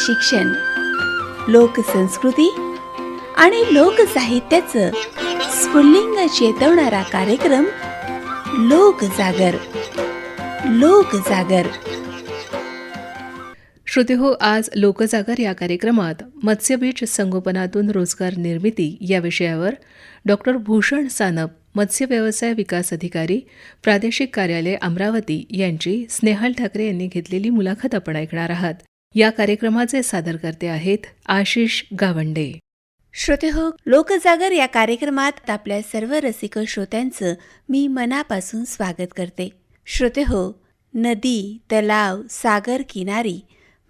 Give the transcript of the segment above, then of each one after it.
शिक्षण, लोकसंस्कृती आणि लोकसाहित्याचं स्फुल्लिंग चेतवणारा कार्यक्रम लोकजागर. लोकजागर. श्रोतेहो, आज लोकजागर या कार्यक्रमात मत्स्यबीज संगोपनातून रोजगार निर्मिती या विषयावर डॉक्टर भूषण सानप, मत्स्य व्यवसाय विकास अधिकारी, प्रादेशिक कार्यालय अमरावती यांची स्नेहल ठाकरे यांनी घेतलेली मुलाखत आपण ऐकणार आहात. या कार्यक्रमाचे सादरकर्ते आहेत आशिष गावंडे. श्रोतेहो, लोकजागर या कार्यक्रमात आपल्या सर्व रसिक श्रोत्यांचं मी मनापासून स्वागत करते. श्रोतेहो, नदी, तलाव, सागर किनारी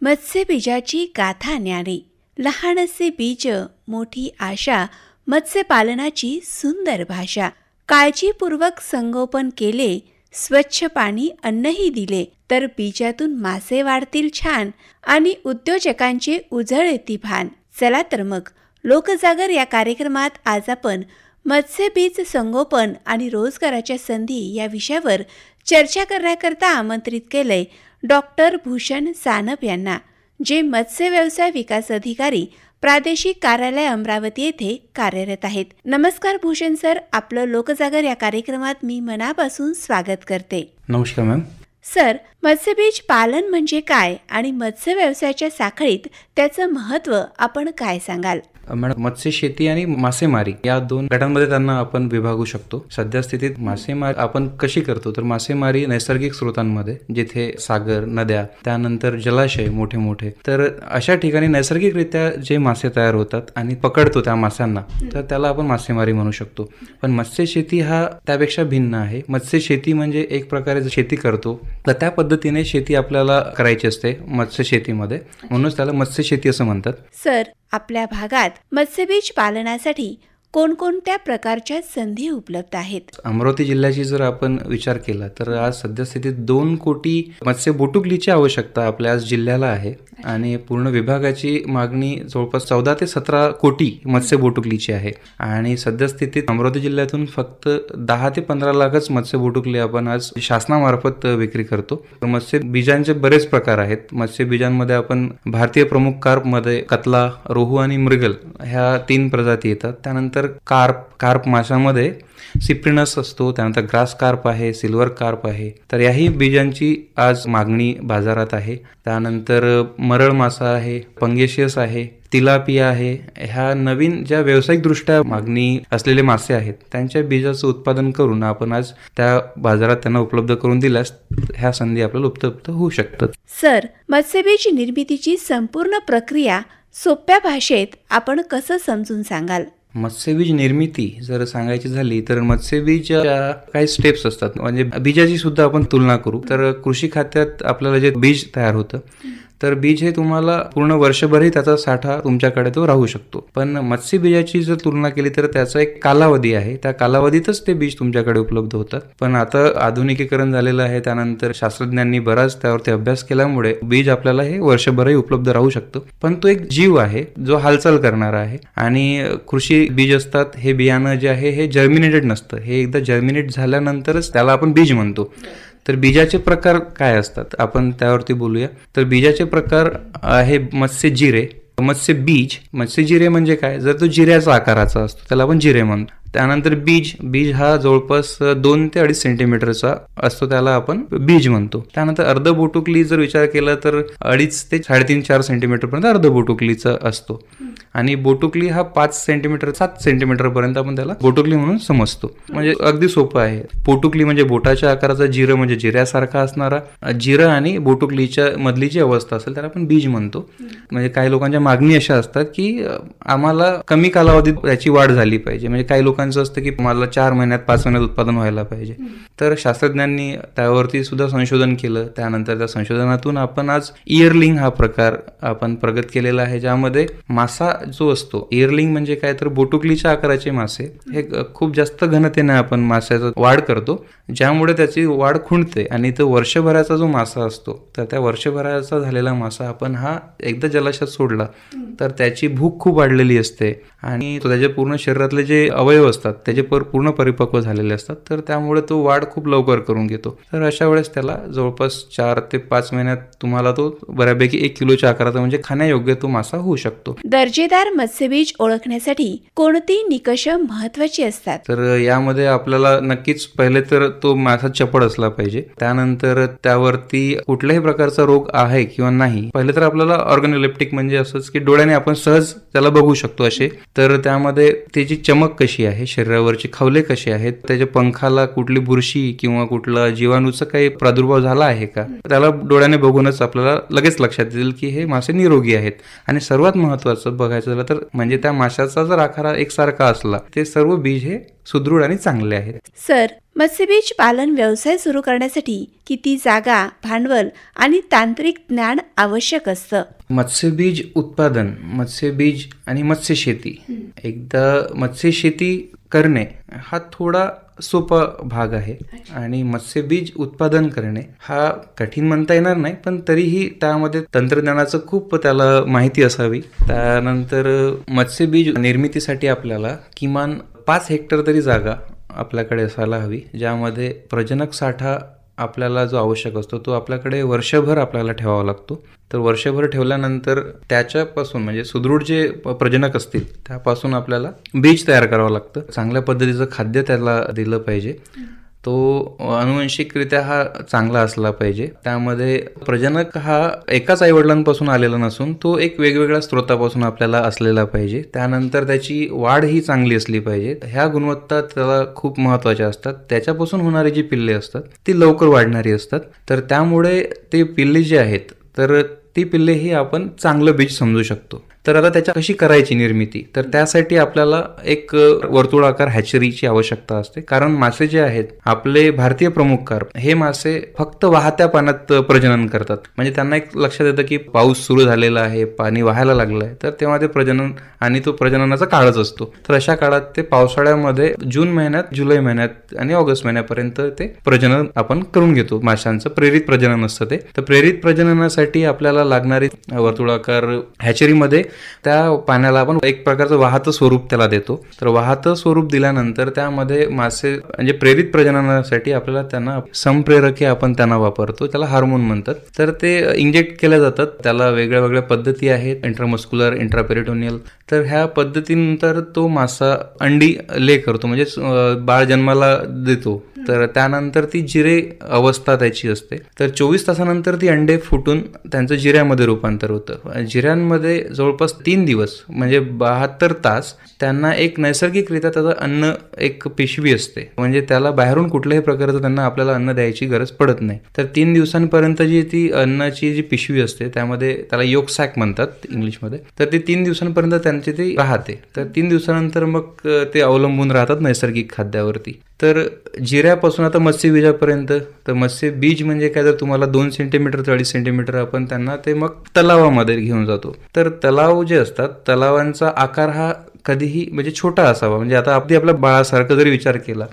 मत्स्यबीजाची गाथा न्यारी. लहानसे बीज मोठी आशा, मत्स्यपालनाची सुंदर भाषा. काळजीपूर्वक संगोपन केले, स्वच्छ पाणी अन्नही दिले, तर बीजातून मासे वाढतील छान आणि उद्योजकांचे उजळेती भान. चला तर मग लोकजागर या कार्यक्रमात आज आपण मत्स्यबीज संगोपन आणि रोजगाराच्या संधी या विषयावर चर्चा करण्याकरता आमंत्रित केलंय डॉक्टर भूषण सानप यांना, जे मत्स्य व्यवसाय विकास अधिकारी, प्रादेशिक कार्यालय अमरावती येथे कार्यरत आहेत. नमस्कार भूषण सर, आपलं लोकजागर या कार्यक्रमात मी मनापासून स्वागत करते. नमस्कार मॅम. सर, मत्स्यबीज पालन म्हणजे काय आणि मत्स्य व्यवसायाच्या साखळीत त्याचं महत्त्व आपण काय सांगाल? मॅडम, मत्स्य शेती आणि मासेमारी या दोन गटांमध्ये त्यांना आपण विभागू शकतो. सध्या स्थितीत मासेमारी आपण कशी करतो, तर मासेमारी नैसर्गिक स्रोतांमध्ये, जिथे सागर, नद्या, त्यानंतर जलाशय मोठे मोठे, तर अशा ठिकाणी नैसर्गिकरित्या जे मासे तयार होतात आणि पकडतो त्या माशांना, तर त्याला आपण मासेमारी म्हणू शकतो. पण मत्स्य शेती हा त्यापेक्षा भिन्न आहे. मत्स्य शेती म्हणजे एक प्रकारे शेती करतो तर त्या पद्धतीने शेती आपल्याला करायची असते मत्स्य शेतीमध्ये, म्हणूनच त्याला मत्स्य शेती असं म्हणतात. सर, आपल्या भागात मत्स्यबीज पालनासाठी कोणकोणत्या प्रकारच्या संधी उपलब्ध आहेत? अमरावती जिल्ह्याची जर आपण विचार केला तर आज सध्या स्थितीत 2 कोटी मत्स्य बोटुकलीची आवश्यकता आपल्या आज जिल्ह्याला आहे आणि पूर्ण विभागाची मागणी जवळपास 14 ते 17 कोटी मत्स्य बोटुकलीची आहे. आणि सध्या स्थितीत अमरावती जिल्ह्यातून फक्त 10 ते 15 लाखच मत्स्य बोटुकली आपण आज शासनामार्फत विक्री करतो. मत्स्य बीजांचे बरेच प्रकार आहेत. मत्स्य बीजांमध्ये आपण भारतीय प्रमुख कार्पमध्ये कतला, रोहू आणि मृगल ह्या 3 प्रजाती येतात. त्यानंतर कार्प माशामध्ये सिप्रिनस असतो, त्यानंतर ग्रास कार्प आहे, सिल्वर कार्प आहे. तर याही बीजांची आज मागणी बाजारात आहे. त्यानंतर मरळ मासा आहे, पंगेशियस आहे, तिलापिया आहे. ह्या नवीन ज्या व्यावसायिकदृष्ट्या मागणी असलेले मासे आहेत त्यांच्या बीजाचं उत्पादन करून आपण आज त्या बाजारात त्यांना उपलब्ध करून दिल्यास ह्या संधी आपल्याला उपलब्ध होऊ शकतात. सर, मत्स्यबीज निर्मितीची संपूर्ण प्रक्रिया सोप्या भाषेत आपण कसं समजून सांगाल? मत्स्यबीज निर्मिती जर सांगायची झाली तर मत्स्यबीजच्या काही स्टेप्स असतात. म्हणजे बीजाची सुद्धा आपण तुलना करू तर कृषी खात्यात आपल्याला जे बीज तयार होतं, तर बीज हे तुम्हाला पूर्ण वर्षभरही त्याचा साठा तुमच्याकडे तो राहू शकतो. पण मत्स्य बीजाची जर तुलना केली तर त्याचा एक कालावधी आहे, त्या कालावधीतच ते बीज तुमच्याकडे उपलब्ध होतात. पण आता आधुनिकीकरण झालेलं आहे, त्यानंतर शास्त्रज्ञांनी बराच त्यावरती अभ्यास केल्यामुळे बीज आपल्याला हे वर्षभरही उपलब्ध राहू शकतं. पण तो एक जीव आहे जो हालचाल करणारा आहे. आणि कृषी बीज असतात, हे बियाणं जे आहे हे जर्मिनेटेड नसतं, हे एकदा जर्मिनेट झाल्यानंतरच त्याला आपण बीज म्हणतो. तर बीजाचे प्रकार काय असतात आपण त्यावरती बोलूया. तर बीजाचे प्रकार आहे मत्स्य जिरे, मत्स्य बीज. मत्स्य जिरे म्हणजे काय, जर तो जिऱ्याचा आकाराचा असतो त्याला आपण जिरे म्हणतो. त्यानंतर बीज हा जवळपास 2 ते 2.5 सेंटीमीटरचा असतो, त्याला आपण बीज म्हणतो. त्यानंतर अर्ध बोटुकली जर विचार केला तर 2.5 ते 3.5-4 सेंटीमीटर पर्यंत अर्ध बोटुकलीचा असतो. आणि बोटुकली हा 5 सेंटीमीटर 7 सेंटीमीटर पर्यंत आपण त्याला बोटुकली म्हणून समजतो. म्हणजे अगदी सोपं आहे. बोटुकली म्हणजे बोटाच्या आकाराचा, जिरं म्हणजे जिऱ्यासारखा असणारा. जिरं आणि बोटुकलीच्या मधली जी अवस्था असेल त्याला आपण बीज म्हणतो. म्हणजे काही लोकांच्या मागणी अशा असतात की आम्हाला कमी कालावधीत याची वाढ झाली पाहिजे. म्हणजे काही लोकांचं असतं की मला 4 महिन्यात 5 महिन्यात उत्पादन व्हायला पाहिजे. तर शास्त्रज्ञांनी त्यावरती सुद्धा संशोधन केलं. त्यानंतर त्या संशोधनातून आपण आज इयरलिंग हा प्रकार आपण प्रगत केलेला आहे, ज्यामध्ये मासा जो असतो, इयरलिंग म्हणजे काय तर बोटुकलीच्या आकाराचे मासे हे खूप जास्त घनतेने आपण माशाचं वाढ करतो, ज्यामुळे त्याची वाढ खुंटते आणि तो वर्षभराचा जो मासा असतो तर त्या वर्षभराचा झालेला मासा आपण हा एकदा जलाशयात सोडला तर त्याची भूक खूप वाढलेली असते आणि तो त्याच्या पूर्ण शरीरातले जे अवयव असतात त्याचे पूर्ण परिपक्व झालेले असतात, तर त्यामुळे तो वाढ खूप लवकर करून घेतो. तर अशा वेळेस त्याला जवळपास 4 ते 5 महिन्यात तुम्हाला तो बऱ्यापैकी 1 किलोच्या आकाराचा म्हणजे खाण्यायोग्य तो मासा होऊ शकतो. दर्जेदार मत्स्यबीज ओळखण्यासाठी कोणती निकष महत्वाची असतात? तर यामध्ये आपल्याला नक्कीच पहिले तर तो मासा चपळ असला पाहिजे. त्यानंतर त्यावरती कुठल्याही प्रकारचा रोग आहे किंवा नाही. पहिले तर आपल्याला ऑर्गनोलेप्टिक म्हणजे असंच की डोळ्याने आपण सहज त्याला बघू शकतो असे. तर त्यामध्ये त्याची चमक कशी आहे, शरीरावरची खवले कसे आहेत, त्याच्या पंखाला कुठली बुरशी किंवा कुठला जीवाणूचा काही प्रादुर्भाव झाला आहे का, त्याला डोळ्याने बघूनच आपल्याला लगेच लक्षात येईल की हे मासे निरोगी आहेत. आणि सर्वात महत्वाचं बघायचं झालं तर म्हणजे त्या माशाचा जर आकार एकसारखा असला ते सर्व बीज हे सुदृढ आणि चांगले आहेत. सर, मत्स्यबीज पालन व्यवसाय सुरू करण्यासाठी किती जागा, भांडवल आणि तांत्रिक ज्ञान आवश्यक असतं? मत्स्यबीज उत्पादन, मत्स्यबीज आणि मत्स्यशेती, एकदा मत्स्यशेती करणे हा थोडा सोपा भाग आहे आणि मत्स्यबीज उत्पादन करणे हा कठीण म्हणता येणार नाही, पण तरीही त्यामध्ये तंत्रज्ञानाचं खूप त्याला माहिती असावी. त्यानंतर मत्स्यबीज निर्मितीसाठी आपल्याला किमान 5 हेक्टर तरी जागा आपल्याकडे असायला हवी, ज्यामध्ये प्रजनक साठा आपल्याला जो आवश्यक असतो तो आपल्याकडे वर्षभर आपल्याला ठेवावा लागतो. तर वर्षभर ठेवल्यानंतर त्याच्यापासून म्हणजे सुदृढ जे प्रजनक असतील त्यापासून आपल्याला बीज तयार करावं लागतं. चांगल्या पद्धतीचं खाद्य त्याला दिलं पाहिजे. तो अनुवंशिकरित्या हा चांगला असला पाहिजे. त्यामध्ये प्रजनक हा एकाच आईवडिलांपासून आलेला नसून तो एक वेगवेगळ्या स्रोतापासून आपल्याला असलेला पाहिजे. त्यानंतर त्याची वाढ ही चांगली असली पाहिजे. ह्या गुणवत्ता त्याला खूप महत्त्वाच्या असतात. त्याच्यापासून होणारी जी पिल्ले असतात ती लवकर वाढणारी असतात. तर त्यामुळे ते पिल्ले जे आहेत तर ती पिल्ले ही आपण चांगलं बीज समजू शकतो. तर आता त्याच्या कशी करायची निर्मिती, तर त्यासाठी आपल्याला एक वर्तुळाकार हॅचरीची आवश्यकता असते. कारण मासे जे आहेत आपले भारतीय प्रमुख कार्प हे मासे फक्त वाहत्या पाण्यात प्रजनन करतात. म्हणजे त्यांना एक लक्षात येतं की पाऊस सुरू झालेला आहे, पाणी वाहायला लागलं आहे, तर तेव्हा ते प्रजनन आणि तो प्रजननाचा काळच असतो. तर अशा काळात ते पावसाळ्यामध्ये जून महिन्यात, जुलै महिन्यात आणि ऑगस्ट महिन्यापर्यंत ते प्रजनन आपण करून घेतो. माशांचं प्रेरित प्रजनन असतं ते. तर प्रेरित प्रजननासाठी आपल्याला लागणारी वर्तुळाकार हॅचरीमध्ये त्या पाण्याला आपण एक प्रकारचं वाहतं स्वरूप त्याला देतो. तर वाहतं स्वरूप दिल्यानंतर त्यामध्ये मासे म्हणजे प्रेरित प्रजननासाठी आपल्याला त्यांना संप्रेरके आपण त्यांना वापरतो, त्याला हार्मोन म्हणतात. तर ते इंजेक्ट केल्या जातात. त्याला वेगळ्या वेगळ्या पद्धती आहेत, इंट्रामस्क्युलर, इंट्रापेरिटोनियल. तर ह्या पद्धतीनंतर तो मासा अंडी ले करतो, म्हणजे बाळ जन्माला देतो. तर त्यानंतर ती जिरे अवस्था त्याची असते. तर 24 तासानंतर ती अंडे फुटून त्यांचं जिऱ्यामध्ये रूपांतर होतं. जिऱ्यांमध्ये जवळपास 3 दिवस म्हणजे 72 तास त्यांना एक नैसर्गिकरित्या त्याचं अन्न एक पिशवी असते, म्हणजे त्याला बाहेरून कुठल्याही प्रकारचं त्यांना आपल्याला अन्न द्यायची गरज पडत नाही. तर 3 दिवसांपर्यंत जी ती अन्नाची जी पिशवी असते त्यामध्ये त्याला योक सॅक म्हणतात इंग्लिशमध्ये. तर ते 3 दिवसांपर्यंत त्यांची ती राहते. तर 3 दिवसानंतर मग ते अवलंबून राहतात नैसर्गिक खाद्यावरती. तर जिऱ्यापासून आता मत्स्यबीजापर्यंत, तर मत्स्यबीज म्हणजे काय, तर तुम्हाला 2 सेंटीमीटर ते 2.5 सेंटीमीटर आपण त्यांना ते मग तलावामध्ये घेऊन जातो. तर तलाव जे असतात, तलावांचा आकार हा कधीही म्हणजे छोटा असावा. म्हणजे आता अगदी आपल्या बाळासारखं जरी विचार केला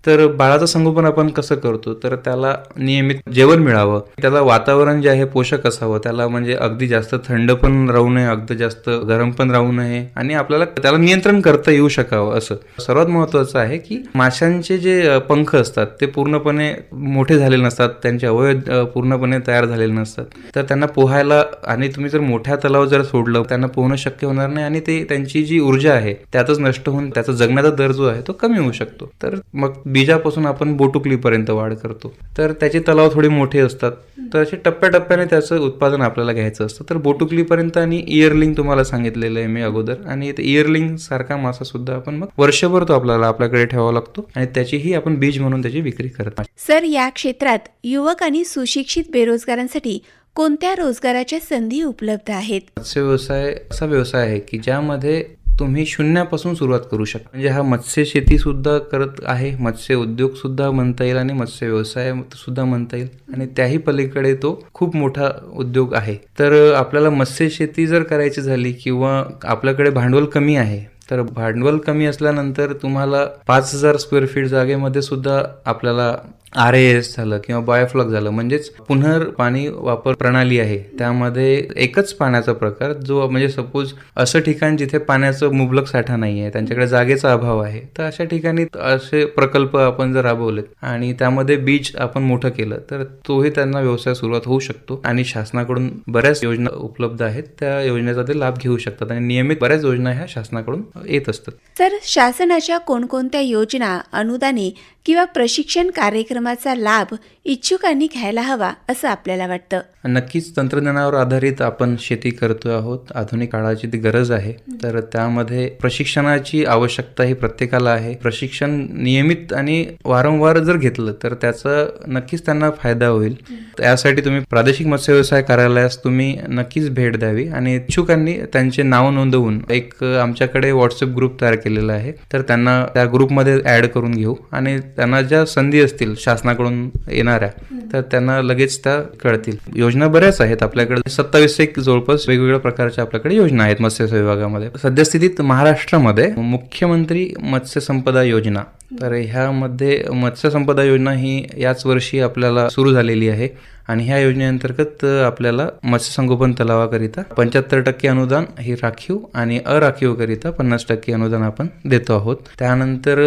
तर बाळाचं संगोपन आपण कसं करतो, तर त्याला नियमित जेवण मिळावं, त्याला वातावरण जे आहे पोषक असावं, त्याला म्हणजे अगदी जास्त थंड पण राहू नये, अगदी जास्त गरम पण राहू नये आणि आपल्याला त्याला नियंत्रण करता येऊ शकावं. असं सर्वात महत्त्वाचं आहे की माशांचे जे पंख असतात ते पूर्णपणे मोठे झालेले नसतात, त्यांचे अवयव पूर्णपणे तयार झालेले नसतात. तर त्यांना पोहायला, आणि तुम्ही जर मोठ्या तलाव जर सोडलं त्यांना पोहणं शक्य होणार नाही आणि ते त्यांची जी ऊर्जा आहे त्यातच नष्ट होऊन त्याचा जगण्याचा दर जो आहे तो कमी होऊ शकतो. तर मग बीजापासून आपण बोटुकलीपर्यंत वाढ करतो. तर त्याचे तलाव थोडे मोठे असतात. तर असे टप्प्याटप्प्याने त्याचं उत्पादन आपल्याला घ्यायचं असतं. तर बोटुकलीपर्यंत आणि इयरलिंग तुम्हाला सांगितलेलं आहे मी अगोदर, आणि इयरलिंग सारखा मासा सुद्धा आपण मग वर्षभर तो आपल्याकडे ठेवावा लागतो आणि त्याचीही आपण बीज म्हणून त्याची विक्री करत. सर, या क्षेत्रात युवक आणि सुशिक्षित बेरोजगारांसाठी कोणत्या रोजगाराच्या संधी उपलब्ध आहेत? मत्स्य व्यवसाय असा व्यवसाय आहे की ज्यामध्ये तुम्ही शून्यापासून सुरुवात करू शकता. म्हणजे हा मत्स्य शेती सुद्धा करत आहे, मत्स्य उद्योग सुद्धा म्हणता येईल आणि मत्स्य व्यवसाय सुद्धा म्हणता येईल आणि त्याही पलीकडे तो खूप मोठा उद्योग आहे. तर आपल्याला मत्स्य शेती जर करायची झाली किंवा आपल्याकडे भांडवल कमी आहे, तर भांडवल कमी असल्यानंतर तुम्हाला 5,000 स्क्वेअर फीट जागेमध्ये सुद्धा आपल्याला RAS झालं किंवा बायोफ्लॉक झालं, म्हणजेच पुनर्पाणी वापर प्रणाली आहे, त्यामध्ये एकच पाण्याचा प्रकार जो म्हणजे सपोज असं ठिकाण जिथे पाण्याचं मुबलक साठा नाही आहे, त्यांच्याकडे जागेचा अभाव आहे, तर अशा ठिकाणी असे प्रकल्प आपण जर राबवलेत आणि त्यामध्ये बीज आपण मोठं केलं तर तोही त्यांना व्यवसाय सुरुवात होऊ शकतो. आणि शासनाकडून बऱ्याच योजना उपलब्ध आहेत, त्या योजनेचा ते लाभ घेऊ शकतात आणि नियमित बऱ्याच योजना ह्या शासनाकडून येत असतात. तर शासनाच्या कोणकोणत्या योजना, अनुदाने किंवा प्रशिक्षण कार्यक्रमाचा लाभ इच्छुकांनी घ्यायला हवा असं आपल्याला वाटतं? नक्कीच तंत्रज्ञानावर आधारित आपण शेती करतो आहोत. आधुनिक काळाची ती गरज आहे, तर त्यामध्ये प्रशिक्षणाची आवश्यकता ही प्रत्येकाला आहे. प्रशिक्षण नियमित आणि वारंवार जर घेतलं तर त्याचा नक्कीच त्यांना फायदा होईल. त्यासाठी तुम्ही प्रादेशिक मत्स्य व्यवसाय कार्यालयास तुम्ही नक्कीच भेट द्यावी आणि इच्छुकांनी त्यांचे नाव नोंदवून एक आमच्याकडे व्हॉट्सअप ग्रुप तयार केलेला आहे, तर त्यांना त्या ग्रुपमध्ये ऍड करून घेऊ आणि त्यांना ज्या संधी असतील शासनाकडून येणाऱ्या तर त्यांना लगेच त्या कळतील. योजना बऱ्याच आहेत आपल्याकडे, 27 एक जवळपास वेगवेगळ्या प्रकारच्या आपल्याकडे योजना आहेत मत्स्य विभागामध्ये. सद्यस्थितीत महाराष्ट्रामध्ये मुख्यमंत्री मत्स्य संपदा योजना, तर ह्यामध्ये मत्स्य संपदा योजना ही याच वर्षी आपल्याला सुरू झालेली आहे आणि ह्या योजनेअंतर्गत आपल्याला मत्स्यसंगोपन तलावाकरिता 75% अनुदान हे राखीव आणि अराखीवकरिता 50% अनुदान आपण देतो आहोत. त्यानंतर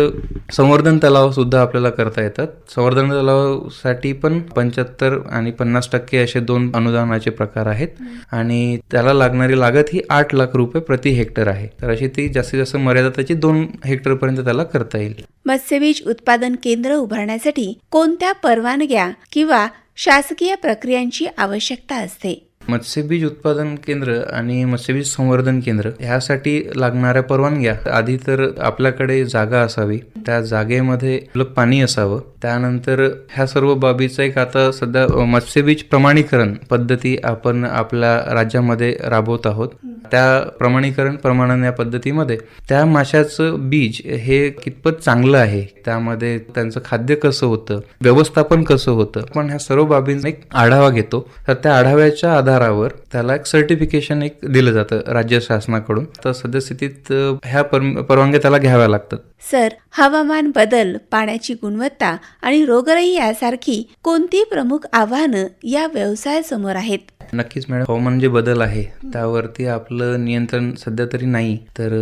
संवर्धन तलाव सुद्धा आपल्याला करता येतात. संवर्धन तलावासाठी पण 75 आणि 50% असे 2 अनुदानाचे प्रकार आहेत आणि त्याला लागणारी लागत ही 8 लाख रुपये प्रति हेक्टर आहे. तर अशी ती जास्तीत जास्त मर्यादा त्याची 2 हेक्टरपर्यंत त्याला करता येईल. मत्स्यबीज उत्पादन केंद्र उभारण्यासाठी कोणत्या परवानग्या किंवा शासकीय प्रक्रियांची आवश्यकता असते? मत्स्यबीज उत्पादन केंद्र आणि मत्स्यबीज संवर्धन केंद्र ह्यासाठी लागणाऱ्या परवानग्या, आधी तर आपल्याकडे जागा असावी, त्या जागेमध्ये पाणी असावं. त्यानंतर ह्या सर्व बाबीचा एक आता सध्या मत्स्यबीज प्रमाणीकरण पद्धती आपण आपल्या राज्यामध्ये राबवत आहोत. त्या प्रमाणीकरण प्रमाणन या पद्धतीमध्ये त्या माशाचं बीज हे कितपत चांगलं आहे, त्यामध्ये त्यांचं खाद्य कसं होतं, व्यवस्थापन कसं होतं, पण ह्या सर्व बाबींचा एक आढावा घेतो. तर त्या आढाव्याच्या आधारावर त्याला एक सर्टिफिकेशन एक दिलं जातं राज्य शासनाकडून. तर सद्यस्थितीत ह्या परवानग्या त्याला घ्याव्या लागतात. सर, हवामान बदल, पाण्याची गुणवत्ता आणि रोगराई यासारखी कोणती प्रमुख आव्हानं या व्यवसायासमोर आहेत? नक्कीच मॅडम, हवामान जे बदल आहे त्यावरती आपलं नियंत्रण सध्या तरी नाही, तर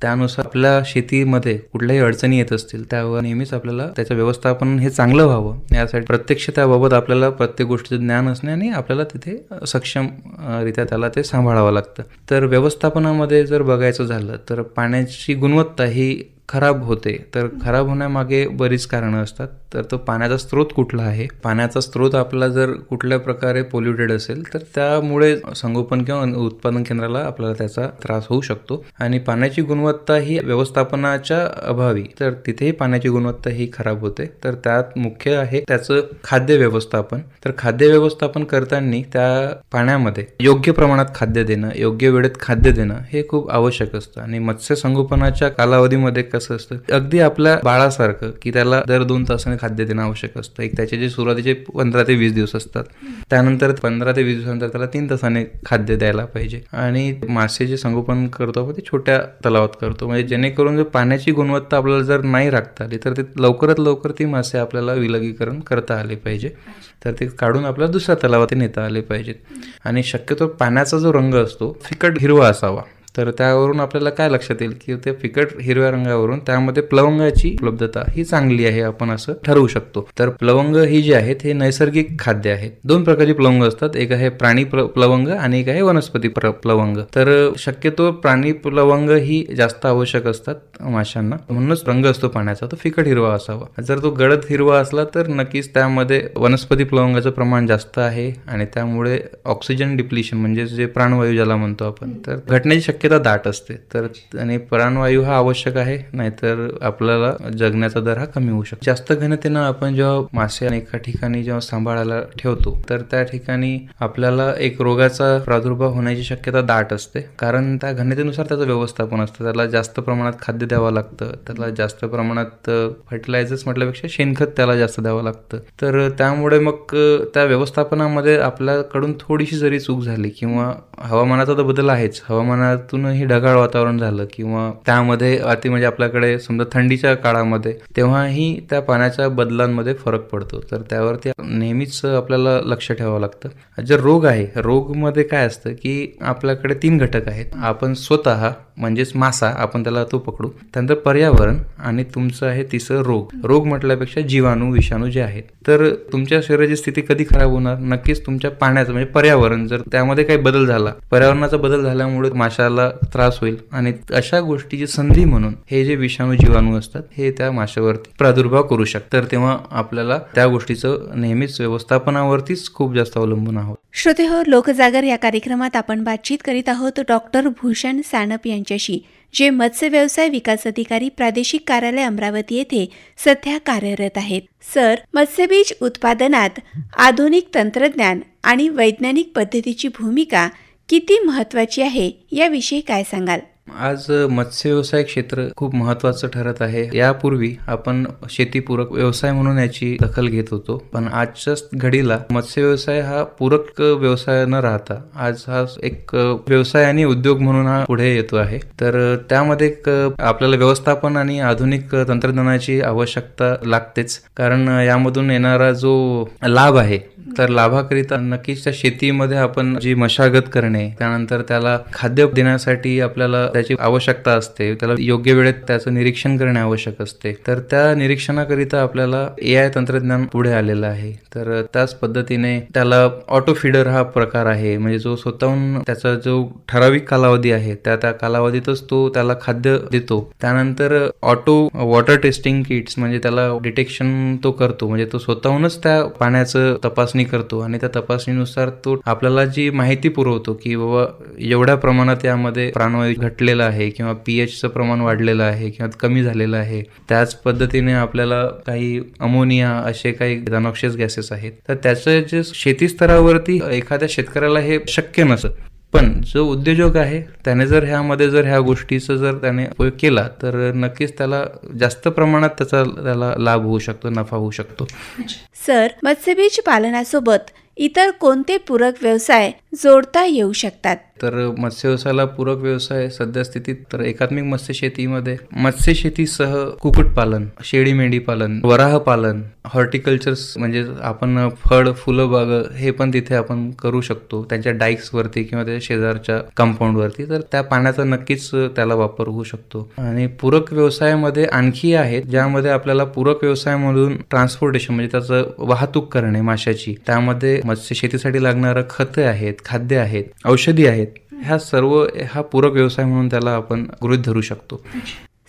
त्यानुसार आपल्या शेतीमध्ये कुठल्याही अडचणी येत असतील त्यावर नेहमीच आपल्याला त्याचं व्यवस्थापन हे चांगलं व्हावं यासाठी प्रत्यक्ष त्याबाबत आपल्याला प्रत्येक गोष्टीचं ज्ञान असणे आणि आपल्याला तिथे सक्षमरित्या त्याला ते सांभाळावं लागतं. तर व्यवस्थापनामध्ये जर बघायचं झालं तर पाण्याची गुणवत्ता ही खराब होते, तर खराब होण्यामागे बरीच कारणं असतात. तर तो पाण्याचा स्रोत कुठला आहे, पाण्याचा स्रोत आपला जर कुठल्या प्रकारे पोल्युटेड असेल तर त्यामुळे संगोपन किंवा उत्पादन केंद्राला आपल्याला त्याचा त्रास होऊ शकतो. आणि पाण्याची गुणवत्ता ही व्यवस्थापनाच्या अभावी तर तिथेही पाण्याची गुणवत्ता ही खराब होते. तर त्यात मुख्य आहे त्याचं खाद्य व्यवस्थापन. तर खाद्य व्यवस्थापन करताना त्या पाण्यामध्ये योग्य प्रमाणात खाद्य देणं, योग्य वेळेत खाद्य देणं हे खूप आवश्यक असतं. आणि मत्स्य संगोपनाच्या कालावधीमध्ये कसं असतं, अगदी आपल्या बाळासारखं की त्याला दर 2 तासाने खाद्य देणं आवश्यक असतं. एक त्याचे जे सुरुवातीचे 15 ते 20 दिवस असतात, त्यानंतर 15 ते 20 दिवसानंतर त्याला 3 तासाने खाद्य द्यायला पाहिजे. आणि मासे जे संगोपन करतो आपण ते छोट्या तलावात करतो, म्हणजे जेणेकरून जर पाण्याची गुणवत्ता आपल्याला जर नाही राखता आली तर ते लवकरात लवकर ती मासे आपल्याला विलगीकरण करता आले पाहिजे. तर ते काढून आपल्याला दुसऱ्या तलावात नेता आले पाहिजेत. आणि शक्यतो पाण्याचा जो रंग असतो फिकट हिरवा असावा. तर त्यावरून आपल्याला काय लक्षात येईल की ते फिकट हिरव्या रंगावरून त्यामध्ये प्लवंगाची उपलब्धता ही चांगली आहे आपण असं ठरवू शकतो. तर प्लवंग ही जी आहेत हे नैसर्गिक खाद्य आहेत. 2 प्रकारची प्लवंग असतात, एक आहे प्राणी प्लवंग आणि एक आहे वनस्पती प्लवंग. तर शक्यतो प्राणी प्लवंग ही जास्त आवश्यक असतात माशांना, म्हणूनच रंग असतो पाण्याचा तो फिकट हिरवा असावा. जर तो गडद हिरवा असला तर नक्कीच त्यामध्ये वनस्पती प्लवंगाचं प्रमाण जास्त आहे आणि त्यामुळे ऑक्सिजन डिप्लिशन म्हणजे जे प्राणवायू ज्याला म्हणतो आपण तर घटण्याची शक्यता शक्यता दाट असते. तर आणि प्राणवायू हा आवश्यक आहे, नाहीतर आपल्याला जगण्याचा दर हा कमी होऊ शकतो. जास्त घनतेनं आपण जेव्हा मासे एका ठिकाणी जेव्हा सांभाळायला ठेवतो तर त्या ठिकाणी आपल्याला एक रोगाचा प्रादुर्भाव होण्याची शक्यता दाट असते, कारण त्या घनतेनुसार त्याचं व्यवस्थापन असतं. त्याला जास्त प्रमाणात खाद्य द्यावं लागतं, त्याला जास्त प्रमाणात फर्टिलायझर्स म्हटल्यापेक्षा शेणखत त्याला जास्त द्यावं लागतं. तर त्यामुळे मग त्या व्यवस्थापनामध्ये आपल्याकडून थोडीशी जरी चूक झाली किंवा हवामानाचा तर बदल आहेच, हवामानातूनही ढगाळ वातावरण झालं किंवा त्यामध्ये अति म्हणजे आपल्याकडे समजा थंडीच्या काळामध्ये तेव्हाही त्या पाण्याच्या बदलांमध्ये फरक पडतो. तर त्यावरती नेहमीच आपल्याला लक्ष ठेवावं लागतं. जर रोग आहे, रोगमध्ये काय असतं की आपल्याकडे 3 घटक आहेत. आपण स्वतः म्हणजेच मासा, आपण त्याला तो पकडू, त्यानंतर पर्यावरण आणि तुमचं आहे तिसरं रोग. रोग म्हटल्यापेक्षा जीवाणू, विषाणू जे आहेत. तर तुमच्या शरीराची स्थिती कधी खराब होणार? नक्कीच तुमच्या पाण्याचं म्हणजे पर्यावरण, जर त्यामध्ये काही बदल झाला, पर्यावरणाचा बदल झाल्यामुळे माशाला त्रास होईल आणि अशा गोष्टीची संधी म्हणून हे जे विषाणू, जीवाणू असतात हे त्या माशावरती प्रादुर्भाव करू शकतात. तर तेव्हा आपल्याला त्या गोष्टीचं नेहमीच व्यवस्थापनावरतीच खूप जास्त अवलंबून आहोत. श्रोतेहो, लोकजागर या कार्यक्रमात आपण बातचीत करीत आहोत डॉक्टर भूषण सानप यांच्याशी, जे मत्स्य व्यवसाय विकास अधिकारी प्रादेशिक कार्यालय अमरावती येथे सध्या कार्यरत आहेत. सर, मत्स्यबीज उत्पादनात आधुनिक तंत्रज्ञान आणि वैज्ञानिक पद्धतीची भूमिका किती महत्त्वाची आहे याविषयी काय सांगाल? आज मत्स्य व्यवसाय क्षेत्र खूप महत्त्वाचं ठरत आहे. यापूर्वी आपण शेतीपूरक व्यवसाय म्हणून याची दखल घेत होतो, पण आजच्या घडीला मत्स्य व्यवसाय हा पूरक व्यवसाय न राहता आज हा एक व्यवसाय आणि उद्योग म्हणून हा पुढे येतो आहे. तर त्यामध्ये आपल्याला व्यवस्थापन आणि आधुनिक तंत्रज्ञानाची आवश्यकता लागतेच, कारण यामधून येणारा जो लाभ आहे तर लाभाकरिता नक्कीच त्या शेतीमध्ये आपण जी मशागत करणे, त्यानंतर त्याला खाद्य देण्यासाठी आपल्याला त्याची आवश्यकता असते, त्याला योग्य वेळेत त्याचं निरीक्षण करणे आवश्यक असते. तर त्या निरीक्षणाकरिता आपल्याला AI तंत्रज्ञान पुढे आलेलं आहे. तर त्याच पद्धतीने त्याला ऑटो फीडर हा प्रकार आहे, म्हणजे जो स्वतःहून त्याचा जो ठराविक कालावधी आहे त्या कालावधीतच तो त्याला खाद्य देतो. त्यानंतर ऑटो वॉटर टेस्टिंग किट्स, म्हणजे त्याला डिटेक्शन तो करतो, म्हणजे तो स्वतःहूनच त्या पाण्याचं तपासणी करतो आणि त्या तपासणीनुसार तो आपल्याला जी माहिती पुरवतो की बाबा एवढ्या प्रमाणात यामध्ये प्राणवायू घटलेला आहे किंवा pHचं प्रमाण वाढलेलं आहे किंवा कमी झालेलं आहे. त्याच पद्धतीने आपल्याला काही अमोनिया असे काही नॉक्शियस गॅसेस आहेत. तर त्याचं जे शेती स्तरावरती एखाद्या शेतकऱ्याला हे शक्य नसतं, पण जो उद्योजक आहे त्याने जर ह्या गोष्टीचा जर त्याने उपयोग केला तर नक्कीच त्याला जास्त प्रमाणात त्याला लाभ होऊ शकतो, नफा होऊ शकतो. सर, मत्स्यबीज पालनासोबत इतर कोणते पूरक व्यवसाय जोडता येऊ शकतात? तर मत्स्य व्यवसायाला पूरक व्यवसाय सध्या स्थितीत तर एकात्मिक मत्स्य शेतीमध्ये मत्स्य शेतीसह कुक्कुटपालन, शेळी मेंढी पालन, वराह पालन, हॉर्टिकल्चर्स म्हणजे आपण फळ फुलं बाग हे पण तिथे आपण करू शकतो, त्यांच्या डाईक्स वरती किंवा त्याच्या शेजारच्या कंपाऊंड वरती. तर त्या पाण्याचा नक्कीच त्याला वापर होऊ शकतो. आणि पूरक व्यवसायामध्ये आणखी आहेत ज्यामध्ये आपल्याला पूरक व्यवसायामधून ट्रान्सपोर्टेशन म्हणजे त्याचं वाहतूक करणे माशाची, त्यामध्ये मत्स्य शेतीसाठी लागणारं खते आहेत, खाद्य आहेत, औषधी आहेत, ह्या सर्व हा पूरक व्यवसाय म्हणून त्याला आपण गृहीत धरू शकतो.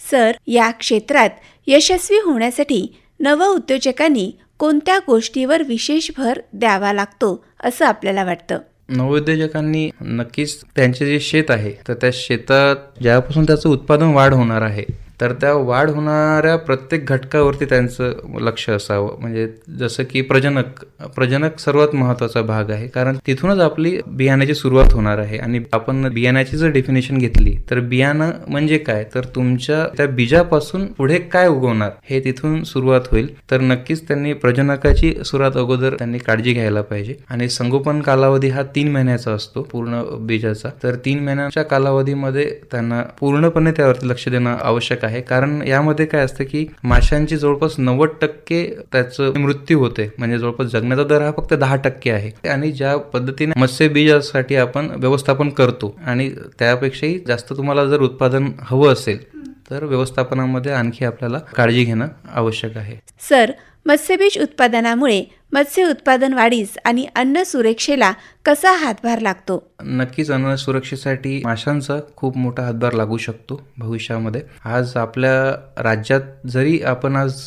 सर, या क्षेत्रात यशस्वी होण्यासाठी नवउद्योजकांनी कोणत्या गोष्टीवर विशेष भर द्यावा लागतो असं आपल्याला वाटतं? नवोद्योजकांनी नक्कीच त्यांचे जे शेत आहे तर त्या शेतात ज्यापासून त्याचं उत्पादन वाढ होणार आहे तर त्या वाढ होणाऱ्या प्रत्येक घटकावरती त्यांचं लक्ष असावं. म्हणजे जसं की प्रजनक सर्वात महत्त्वाचा भाग आहे, कारण तिथूनच आपली बियाण्याची सुरुवात होणार आहे. आणि आपण बियाण्याची जर डेफिनेशन घेतली तर बियाणं म्हणजे काय, तर तुमच्या त्या बीजापासून पुढे काय उगवणार हे तिथून सुरुवात होईल. तर नक्कीच त्यांनी प्रजनकाची सुरुवात अगोदर त्यांनी काळजी घ्यायला पाहिजे. आणि संगोपन कालावधी हा 3 महिन्याचा असतो पूर्ण बीजाचा. तर 3 महिन्याच्या कालावधीमध्ये त्यांना पूर्णपणे त्यावरती लक्ष देणं आवश्यक आहे, कारण यामध्ये काय असतं की माशांची जवळपास 90% त्याचं मृत्यू होते, म्हणजे जवळपास जगण्याचा दर हा फक्त 10% आहे. आणि ज्या पद्धतीने मत्स्य बीजासाठी आपण व्यवस्थापन करतो आणि त्यापेक्षाही जास्त तुम्हाला जर उत्पादन हवं असेल तर व्यवस्थापनामध्ये आणखी आपल्याला काळजी घेणं आवश्यक आहे. सर, मत्स्यबीज उत्पादनामुळे मत्स्य उत्पादन वाढीस आणि अन्न सुरक्षेला कसा हातभार लागतो? नक्कीच अन्न सुरक्षेसाठी माशांचा खूप मोठा हातभार लागू शकतो भविष्यामध्ये. आज आपल्या राज्यात जरी आपण आज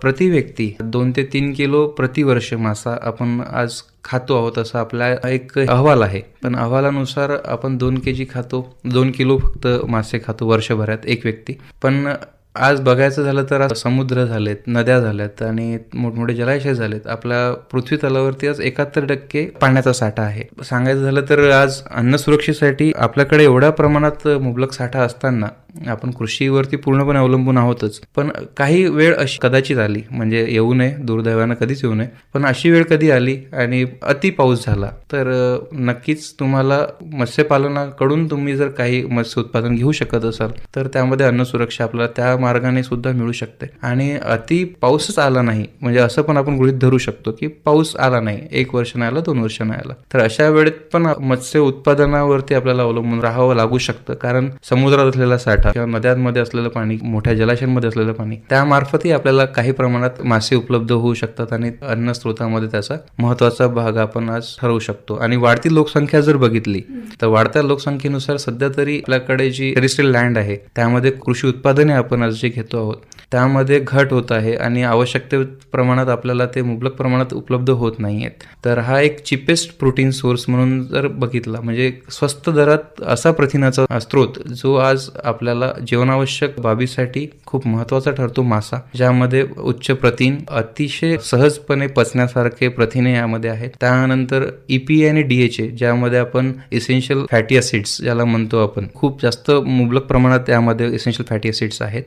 प्रति व्यक्ती 2 ते 3 किलो प्रतिवर्ष मासा आपण आज खातो आहोत असा आपला एक अहवाल आहे. पण अहवालानुसार आपण 2 kg खातो, 2 किलो फक्त मासे खातो वर्षभरात एक व्यक्ती. पण आज बघायचं झालं तर आज समुद्र झालेत, नद्या झाल्यात आणि मोठमोठे जलाशय झालेत. आपल्या पृथ्वी तलावरती आज 71% पाण्याचा साठा आहे. सांगायचं झालं तर आज अन्न सुरक्षेसाठी आपल्याकडे एवढ्या प्रमाणात मुबलक साठा असताना आपण कृषीवरती पूर्णपणे अवलंबून आहोतच. पण काही वेळ अशी कदाचित आली, म्हणजे येऊ नये, दुर्दैवानं कधीच येऊ नये, पण अशी वेळ कधी आली आणि अति पाऊस झाला तर नक्कीच तुम्हाला मत्स्यपालनाकडून तुम्ही जर काही मत्स्य उत्पादन घेऊ शकत असाल तर त्यामध्ये अन्न सुरक्षा आपल्याला त्या मार्गाने सुद्धा मिळू शकते. आणि अति पाऊसच आला नाही, म्हणजे असं पण आपण गृहीत धरू शकतो की पाऊस आला नाही, 1 वर्ष नाही आला, 2 वर्ष नाही आला, तर अशा वेळेत पण मत्स्य उत्पादनावरती आपल्याला अवलंबून राहावं लागू शकतं. कारण समुद्रात असलेला साठा किंवा नद्यांमध्ये असलेलं पाणी, मोठ्या जलाशयांमध्ये असलेलं पाणी, त्यामार्फतही आपल्याला काही प्रमाणात मासे उपलब्ध होऊ शकतात आणि अन्न स्रोतामध्ये त्याचा महत्वाचा भाग आपण आज ठरवू शकतो. आणि वाढती लोकसंख्या जर बघितली तर वाढत्या लोकसंख्येनुसार सध्या तरी आपल्याकडे जी टेरिस्ट्रियल लँड आहे त्यामध्ये कृषी उत्पादने आपण आज जे घेतो आहोत त्यामध्ये घट होत आहे आणि आवश्यकते प्रमाणात आपल्याला ते मुबलक प्रमाणात उपलब्ध होत नाही आहेत. तर हा एक चिपेस्ट प्रोटीन सोर्स म्हणून जर बघितला, म्हणजे स्वस्त दरात असा प्रथिनाचा स्रोत जो आज आपल्याला जीवनावश्यक बाबीसाठी खूप महत्वाचा ठरतो, मासा, ज्यामध्ये उच्च प्रथिन, अतिशय सहजपणे पचण्यासारखे प्रथिने यामध्ये आहेत. त्यानंतर EPA आणि DHA ज्यामध्ये आपण इसेन्शियल फॅटी ॲसिड्स ज्याला म्हणतो आपण, खूप जास्त मुबलक प्रमाणात यामध्ये इसेन्शियल फॅटी ॲसिड्स आहेत.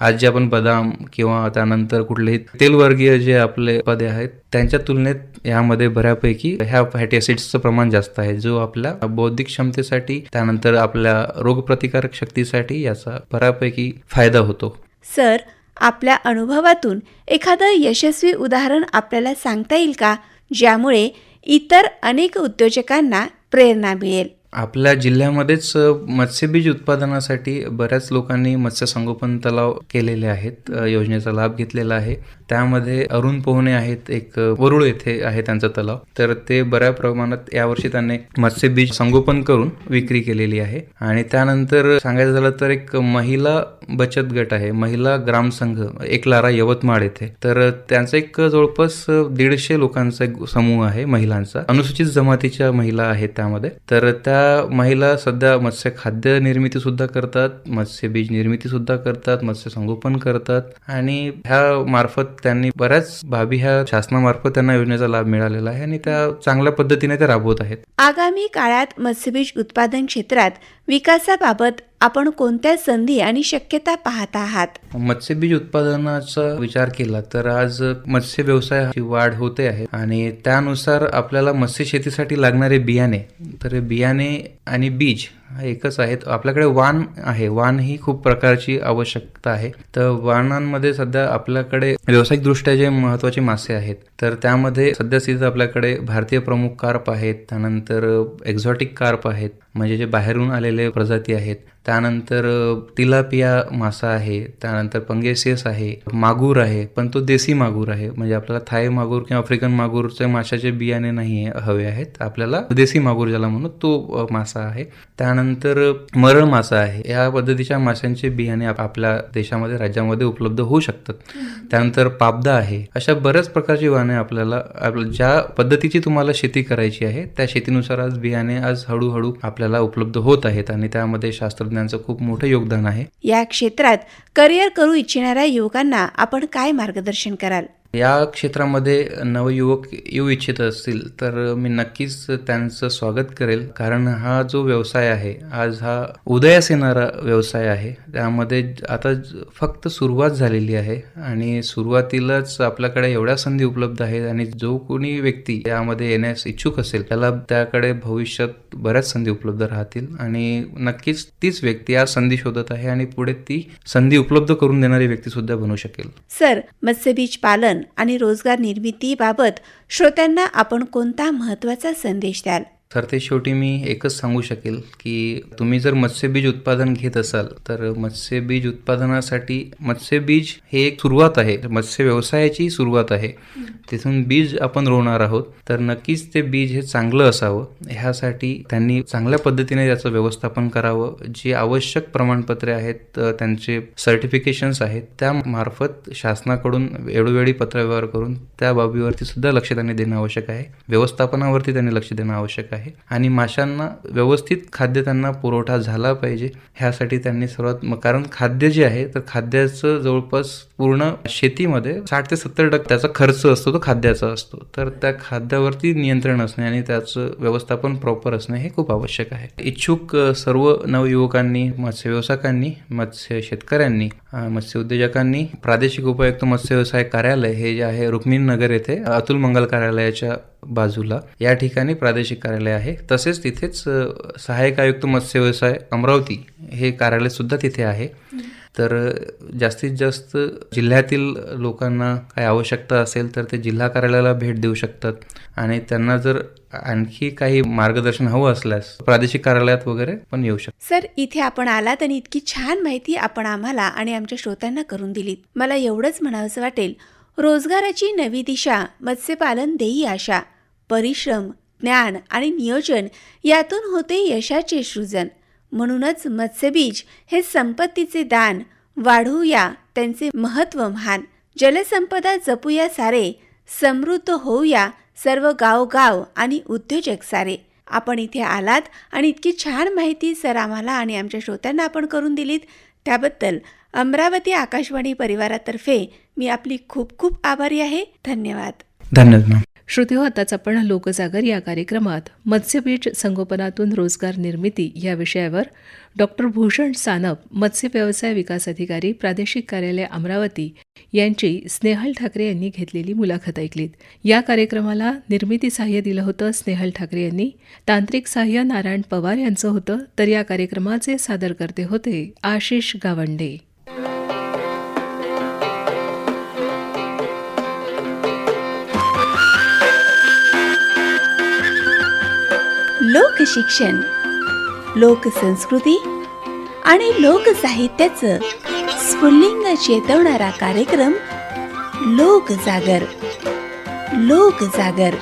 आज जे आपण बदाम किंवा त्यानंतर कुठलेही तेलवर्गीय जे आपले पदे आहेत त्यांच्या तुलनेत यामध्ये बऱ्यापैकी ह्या फॅटी ॲसिड्सचं प्रमाण जास्त आहे, जो आपल्या बौद्धिक क्षमतेसाठी, त्यानंतर आपल्या रोगप्रतिकारक शक्तीसाठी याचा बऱ्यापैकी फायदा होतो. सर, आपल्या अनुभवातून एखादं यशस्वी उदाहरण आपल्याला सांगता येईल का, ज्यामुळे इतर अनेक उद्योजकांना प्रेरणा मिळेल? आपल्या जिल्ह्यामध्येच मत्स्यबीज उत्पादनासाठी बऱ्याच लोकांनी मत्स्य संगोपन तलाव केलेले आहेत, योजनेचा लाभ घेतलेला आहे. त्यामध्ये अरुण पोहणे आहेत, एक वरुळ येथे आहे त्यांचा तलाव. तर ते बऱ्या प्रमाणात यावर्षी त्यांनी मत्स्यबीज संगोपन करून विक्री केलेली आहे. आणि त्यानंतर सांगायचं झालं तर एक महिला बचत गट आहे, महिला ग्राम संघ, एकलारा यवतमाळ येथे. तर त्यांचा एक जवळपास 150 लोकांचा एक समूह आहे महिलांचा, अनुसूचित जमातीच्या महिला आहेत त्यामध्ये. तर त्या महिला सध्या मत्स्य खाद्य निर्मिती सुद्धा करतात, मत्स्यबीज निर्मिती सुद्धा करतात, मत्स्य संगोपन करतात आणि ह्या मार्फत त्यांनी बऱ्याच बाबी ह्या शासनामार्फत त्यांना योजनेचा लाभ मिळालेला आहे आणि त्या चांगल्या पद्धतीने त्या राबवत आहेत. आगामी काळात मत्स्यबीज उत्पादन क्षेत्रात विकासाबाबत आपण कोणत्या संधी आणि शक्यता पाहता आहात? मत्स्यबीज उत्पादनाचा विचार केला तर आज मत्स्य व्यवसायाची वाढ होते आहे आणि त्यानुसार आपल्याला मत्स्य शेतीसाठी लागणारे बियाणे, तर बियाणे आणि बीज एकच आहेत. आपल्याकडे वाण आहे, वाण ही खूप प्रकारची आवश्यकता आहे. तर वाणांमध्ये सध्या आपल्याकडे व्यावसायिक दृष्ट्या जे महत्वाचे मासे आहेत तर त्यामध्ये सध्या स्थितीत आपल्याकडे भारतीय प्रमुख कार्प आहेत, त्यानंतर एक्झॉटिक कार्प आहेत, म्हणजे जे बाहेरून आलेले प्रजाती आहेत, त्यानंतर तिलापिया मासा आहे, त्यानंतर पंगेसियस आहे, मागूर आहे, पण तो देसी मागूर आहे, म्हणजे आपल्याला थाय मागूर किंवा आफ्रिकन मागूरच्या माशाचे बियाणे नाही हवे आहेत, आपल्याला देसी मागूर ज्याला म्हणून तो मासा आहे. त्यानंतर मरळ मासा आहे. या पद्धतीच्या माशांचे बियाणे आपल्या देशामध्ये, राज्यामध्ये उपलब्ध होऊ शकतात. त्यानंतर पापदा आहे. अशा बऱ्याच प्रकारची वाहने आपल्याला ज्या पद्धतीची तुम्हाला शेती करायची आहे त्या शेतीनुसार आज बियाणे आज हळूहळू आपल्याला उपलब्ध होत आहेत आणि त्यामध्ये शास्त्रज्ञांचं खूप मोठं योगदान आहे. या क्षेत्रात करिअर करू इच्छिणाऱ्या युवकांना आपण काय मार्गदर्शन कराल? या क्षेत्रामध्ये नवयुवक येऊ इच्छित असतील तर मी नक्कीच त्यांचं स्वागत करेल, कारण हा जो व्यवसाय आहे आज हा उदयास येणारा व्यवसाय आहे. त्यामध्ये आता फक्त सुरुवात झालेली आहे आणि सुरुवातीलाच आपल्याकडे एवढ्या संधी उपलब्ध आहेत आणि जो कोणी व्यक्ती यामध्ये येण्यास इच्छुक असेल त्याला त्याकडे भविष्यात बऱ्याच संधी उपलब्ध राहतील आणि नक्कीच तीच व्यक्ती आज संधी शोधत आहे आणि पुढे ती संधी उपलब्ध करून देणारी व्यक्ती सुद्धा बनू शकेल. सर, मत्स्यबीज पालन आणि रोजगार निर्मितीबाबत श्रोत्यांना आपण कोणता महत्त्वाचा संदेश द्याल? तर ते शेवटी मी एकच सांगू शकेल की तुम्ही जर मत्स्यबीज उत्पादन घेत असाल तर मत्स्यबीज उत्पादनासाठी मत्स्यबीज हे एक सुरुवात आहे, मत्स्य व्यवसायाची सुरुवात आहे. तिथून बीज आपण रोवणार आहोत, तर नक्कीच ते बीज हे चांगलं असावं. ह्यासाठी त्यांनी चांगल्या पद्धतीने त्याचं व्यवस्थापन करावं. जी आवश्यक प्रमाणपत्रे आहेत, त्यांचे सर्टिफिकेशन्स आहेत, त्या मार्फत शासनाकडून वेळोवेळी पत्रव्यवहार करून त्या बाबीवरती सुद्धा लक्ष त्यांनी देणं आवश्यक आहे. व्यवस्थापनावरती त्यांनी लक्ष देणं आवश्यक आहे आणि माशांना व्यवस्थित खाद्य त्यांना पुरवठा झाला पाहिजे. ह्यासाठी त्यांनी कारण खाद्य जे आहे तर खाद्याचं जवळपास पूर्ण शेतीमध्ये 60 ते 70% त्याचा खर्च असतो तो खाद्याचा असतो. तर त्या खाद्यावरती नियंत्रण असणे आणि त्याचं व्यवस्थापन प्रॉपर असणे हे खूप आवश्यक आहे. इच्छुक सर्व नवयुवकांनी, मत्स्य व्यवसायांनी, मत्स्य शेतकऱ्यांनी, मत्स्य उद्योजकांनी प्रादेशिक उपायुक्त मत्स्य व्यवसाय कार्यालय हे जे आहे रुक्मिणीनगर येथे अतुल मंगल कार्यालयाच्या बाजूला या ठिकाणी प्रादेशिक कार्यालय आहे. तसेच तिथेच सहाय्यक आयुक्त मत्स्य व्यवसाय अमरावती हे कार्यालय सुद्धा तिथे आहे. तर जास्तीत जास्त जिल्ह्यातील लोकांना काही आवश्यकता असेल तर ते जिल्हा कार्यालयाला भेट देऊ शकतात आणि त्यांना जर आणखी काही मार्गदर्शन हवं असल्यास प्रादेशिक कार्यालयात वगैरे पण येऊ शकतात. सर, इथे आपण आलात आणि इतकी छान माहिती आपण आम्हाला आणि आमच्या श्रोत्यांना करून दिलीत. मला एवढंच म्हणावंसं वाटेल, रोजगाराची नवी दिशा, मत्स्यपालन देई आशा, परिश्रम, ज्ञान आणि नियोजन यातून होते यशाचे सृजन. म्हणूनच मत्स्यबीज हे संपत्तीचे दान, वाढवूया त्यांचे महत्त्व महान. जलसंपदा जपूया सारे, समृद्ध होऊया सर्व गाव आणि उद्योजक सारे. आपण इथे आलात आणि इतकी छान माहिती सर आम्हाला आणि आमच्या श्रोत्यांना आपण करून दिलीत, त्याबद्दल अमरावती आकाशवाणी परिवारातर्फे मी आपली खूप खूप आभारी आहे. धन्यवाद. धन्यवाद मॅम. श्रोतेहो, आताच आपण लोकजागर या कार्यक्रमात मत्स्यबीज संगोपनातून रोजगार निर्मिती या विषयावर डॉक्टर भूषण सानप, मत्स्य व्यवसाय विकास अधिकारी, प्रादेशिक कार्यालय अमरावती यांची स्नेहल ठाकरे यांनी घेतलेली मुलाखत ऐकलीत. या कार्यक्रमाला निर्मिती सहाय्य दिलं होतं स्नेहल ठाकरे यांनी. तांत्रिक सहाय्य नारायण पवार यांचं होतं. तर या कार्यक्रमाचे सादरकर्ते होते आशिष गावंडे. लोकशिक्षण, लोकसंस्कृती आणि लोकसाहित्याचं स्फुल्लिंग चेतवणारा कार्यक्रम लोकजागर. लोकजागर